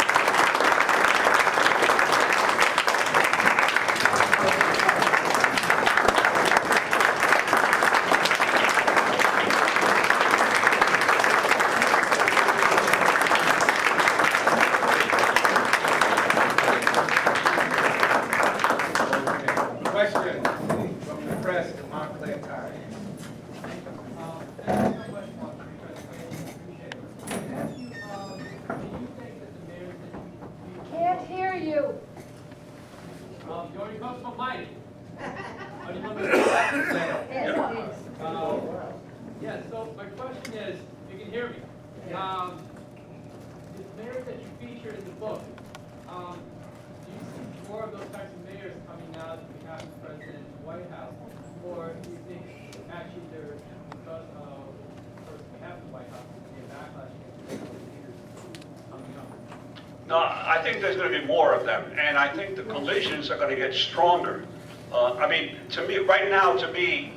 No, I think there's going to be more of them, and I think the collisions are going to get stronger. I mean, to me, right now,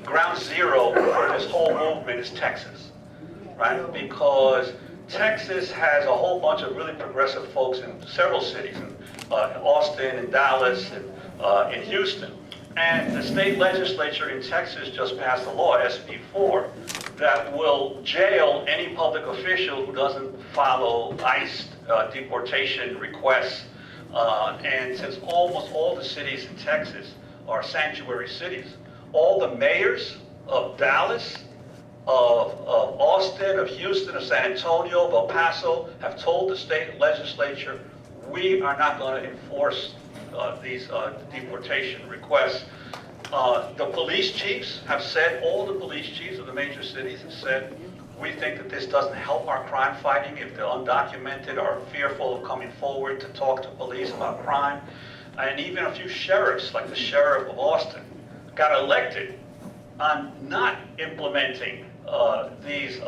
ground zero for this whole movement is Texas, right? Because Texas has a whole bunch of really progressive folks in several cities, in Austin, and Dallas, and in Houston. And the state legislature in Texas just passed a law, SB 4, that will jail any public official who doesn't follow ICE deportation requests. And since almost all the cities in Texas are sanctuary cities, all the mayors of Dallas, of Austin, of Houston, of San Antonio, of El Paso have told the state legislature, we are not going to enforce these deportation requests. The police chiefs have said, all the police chiefs of the major cities have said, we think that this doesn't help our crime fighting if the undocumented are fearful of coming forward to talk to police about crime. And even a few sheriffs, like the sheriff of Austin, got elected on not implementing these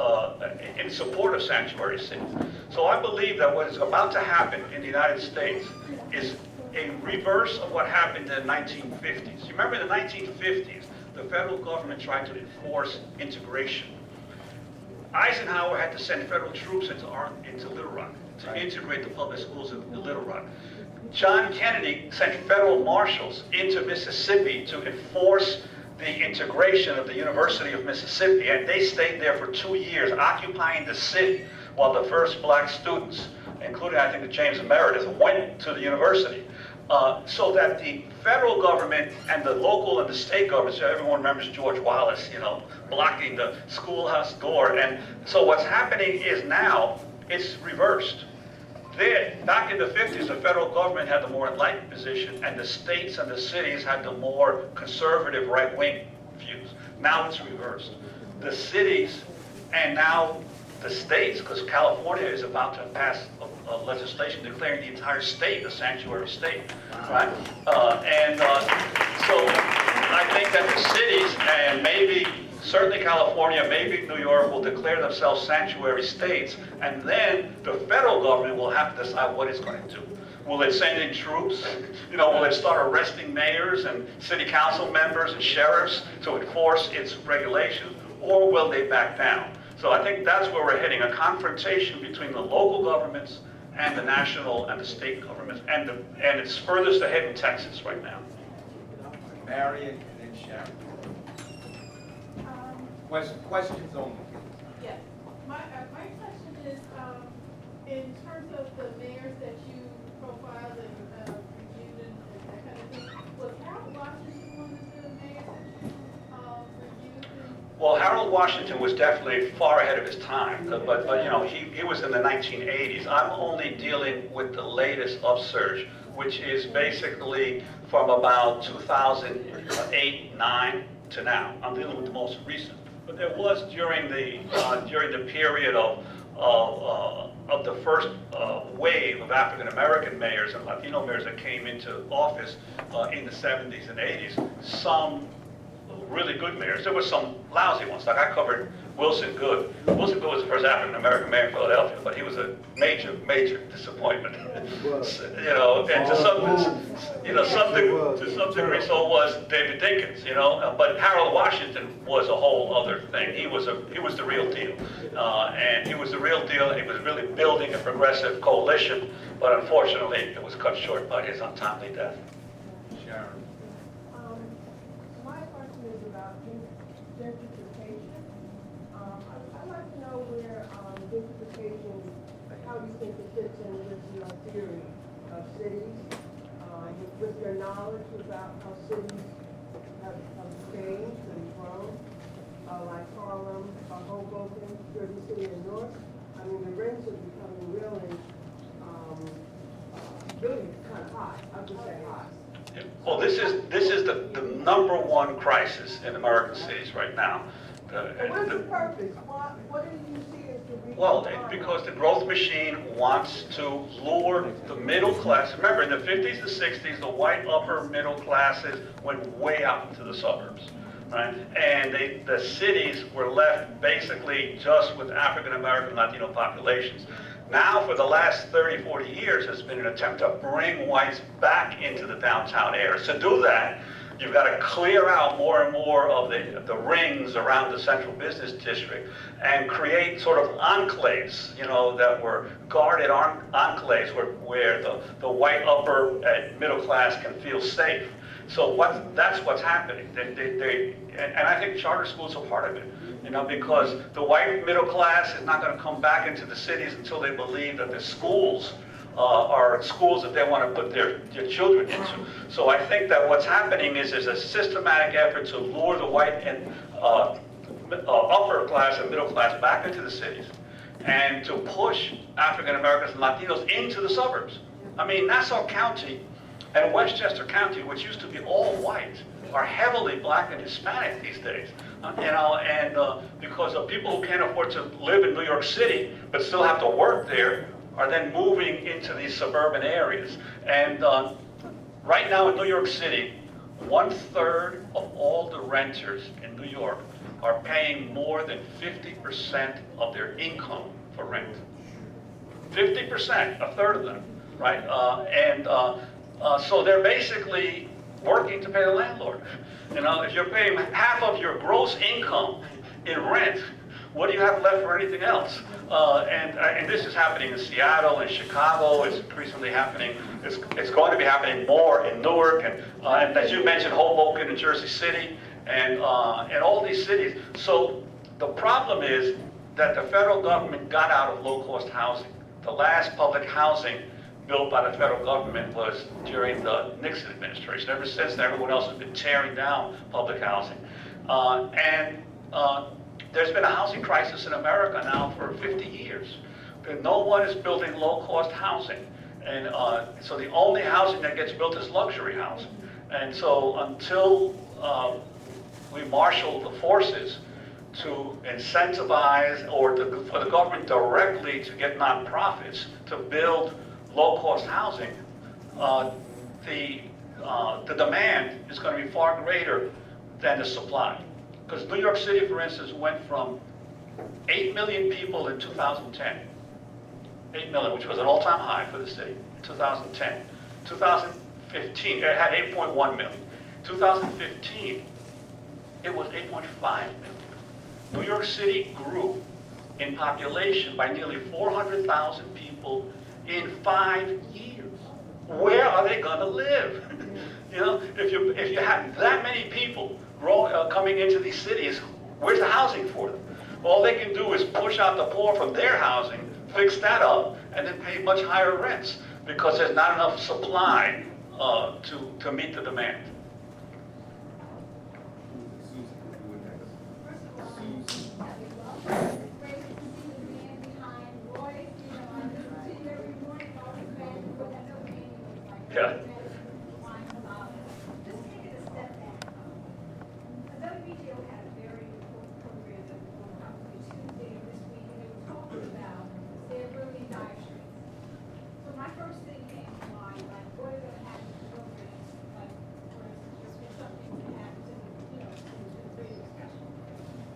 in support of sanctuary cities. So I believe that what is about to happen in the United States is a reverse of what happened in the 1950s. You remember in the 1950s, the federal government tried to enforce integration. Eisenhower had to send federal troops into Little Rock to integrate the public schools in Little Rock. John Kennedy sent federal marshals into Mississippi to enforce the integration of the University of Mississippi, and they stayed there for 2 years, occupying the city, while the first black students, including I think the James Emeritus, went to the university. So that the federal government and the local and the state government, so everyone remembers George Wallace, blocking the schoolhouse door. And so what's happening is now it's reversed. Back in the 50s, the federal government had the more enlightened position, and the states and the cities had the more conservative right-wing views. Now it's reversed. The cities and now the states, because California is about to pass a legislation declaring the entire state a sanctuary state, right? So I think that the cities and maybe certainly California, maybe New York will declare themselves sanctuary states, and then the federal government will have to decide what it's going to do. Will it send in troops? Will it start arresting mayors and city council members and sheriffs to enforce its regulations, or will they back down? So I think that's where we're heading, a confrontation between the local governments and the national and the state governments, and it's furthest ahead in Texas right now. Marion and then Sharon. Questions only. Yes. My question is, in terms of the mayors that you profiled and reviewed and that kind of thing, was Harold Washington one of the mayors that you reviewed? Well, Harold Washington was definitely far ahead of his time, but he was in the 1980s. I'm only dealing with the latest upsurge, which is basically from about 2008, 9 to now. I'm dealing with the most recent. But there was during the period of the first wave of African American mayors and Latino mayors that came into office in the 70s and 80s, some really good mayors. There were some lousy ones. Like I covered Wilson Good. Wilson Good was the first African American mayor in Philadelphia, but he was a major disappointment. And to some degree, so was David Dinkins. But Harold Washington was a whole other thing. He was the real deal, and he was the real deal. And he was really building a progressive coalition, but unfortunately, it was cut short by his untimely death. Sharon. My question is about gentrification. I'd like to know where gentrification, how you think it fits in with your theory of cities, with your knowledge about how cities have changed and grown, like Harlem, Hoboken, Jersey City, and North. I mean, the rents are becoming really kind of high. I'll just say high. Well, this is the number one crisis in American cities right now. What's the purpose? What do you see as the reason? Well, because the growth machine wants to lure the middle class. Remember, in the 50s and 60s, the white upper middle classes went way out into the suburbs, right? And the cities were left basically just with African American Latino populations. Now, for the last 30, 40 years, there's been an attempt to bring whites back into the downtown area. To do that, You've got to clear out more and more of the rings around the central business district and create sort of enclaves, that were guarded enclaves where the white upper and middle class can feel safe. So that's what's happening. And I think charter schools are part of it, because the white middle class is not going to come back into the cities until they believe that the schools are schools that they want to put their children into. So I think that what's happening is there's a systematic effort to lure the white and upper class and middle class back into the cities and to push African Americans and Latinos into the suburbs. I mean, Nassau County and Westchester County, which used to be all white, are heavily black and Hispanic these days. Because of people who can't afford to live in New York City but still have to work there, are then moving into these suburban areas. And right now in New York City, 1/3 of all the renters in New York are paying more than 50% of their income for rent. 50%, 1/3 of them, right? So they're basically working to pay the landlord. If you're paying half of your gross income in rent, what do you have left for anything else? And this is happening in Seattle and Chicago. It's increasingly happening. It's going to be happening more in Newark and as you mentioned, Hoboken and Jersey City and all these cities. So the problem is that the federal government got out of low-cost housing. The last public housing built by the federal government was during the Nixon administration. Ever since then, everyone else has been tearing down public housing. There's been a housing crisis in America now for 50 years. No one is building low-cost housing. And so the only housing that gets built is luxury housing. And so until we marshal the forces to incentivize or for the government directly to get nonprofits to build low-cost housing, the demand is going to be far greater than the supply. Because New York City, for instance, went from 8 million people in 2010, 8 million, which was an all-time high for the city, in 2010. 2015, it had 8.1 million. 2015, it was 8.5 million. New York City grew in population by nearly 400,000 people in 5 years. Where are they going to live? If you have that many people coming into these cities, where's the housing for them? All they can do is push out the poor from their housing, fix that up, and then pay much higher rents because there's not enough supply to meet the demand. Yeah. Just taking a step back, WBGO had a very important program that was going on Tuesday of this week, and they were talking about they're really dire straits. So my first thing came to mind, like, what are going to happen to programs? Like, for instance, there's been something that happens in, there's been great discussion.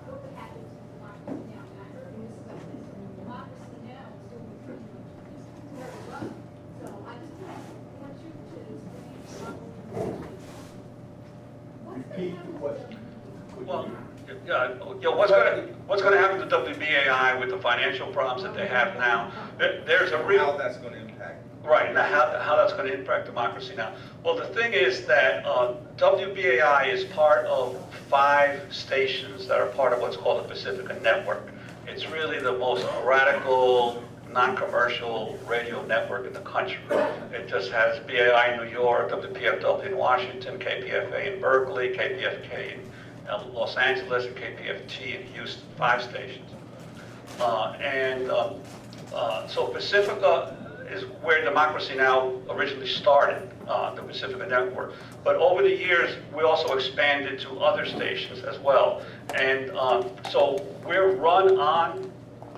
What would happen to democracy now? And I heard you discuss this. Democracy now is doing pretty much very well. So I just want you to explain Repeat the question. Well, what's going to happen to WBAI with the financial problems that they have now? There's a How real that's going to impact. right now how that's going to impact democracy now. Well, the thing is that WBAI is part of 5 stations that are part of what's called the Pacifica Network. It's really the most radical, non-commercial radio network in the country. It just has BAI in New York, WPFW in Washington, KPFA in Berkeley, KPFK in Los Angeles, and KPFT in Houston, 5 stations. So Pacifica is where Democracy Now! Originally started, the Pacifica Network. But over the years, we also expanded to other stations as well. And so we're run on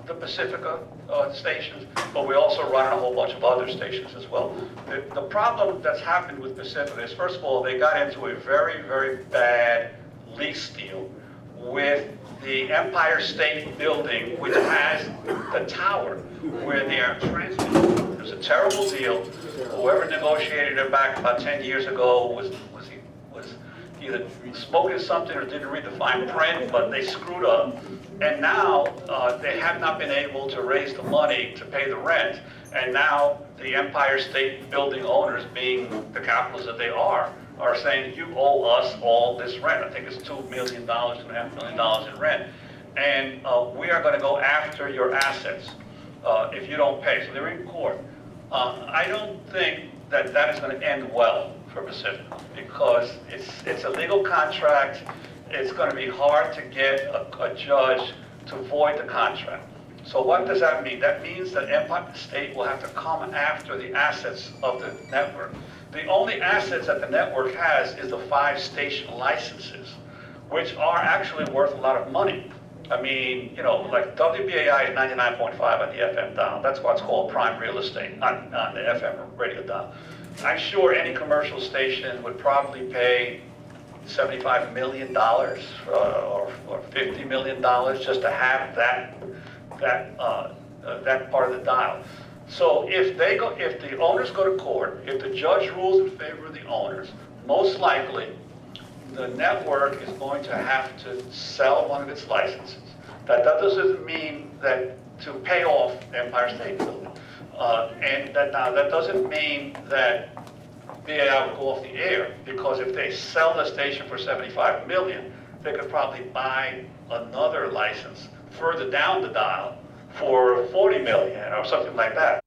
the Pacifica stations, but we also run a whole bunch of other stations as well. The problem that's happened with Pacifica is, first of all, they got into a very, very bad lease deal with the Empire State Building, which has the tower where they are transmitting. It was a terrible deal. Whoever negotiated it back about 10 years ago was either spoken something or didn't read the fine print, but they screwed up. And now they have not been able to raise the money to pay the rent. And now the Empire State Building owners, being the capitalists that they are saying, you owe us all this rent. I think it's $2 million, $2.5 million in rent. And we are going to go after your assets if you don't pay. So they're in court. I don't think that that is going to end well for Pacific, because it's a legal contract. It's going to be hard to get a judge to void the contract. So what does that mean? That means that Empire State will have to come after the assets of the network. The only assets that the network has is the 5 station licenses, which are actually worth a lot of money. I mean, you know, like WBAI is 99.5 on the FM dial. That's what's called prime real estate on the FM radio dial. I'm sure any commercial station would probably pay $75 million or $50 million just to have that part of the dial. So if the owners go to court, if the judge rules in favor of the owners, most likely the network is going to have to sell one of its licenses. That doesn't mean that to pay off Empire State Building. And that doesn't mean that BAI will go off the air, because if they sell the station for $75 million, they could probably buy another license further down the dial for $40 million or something like that.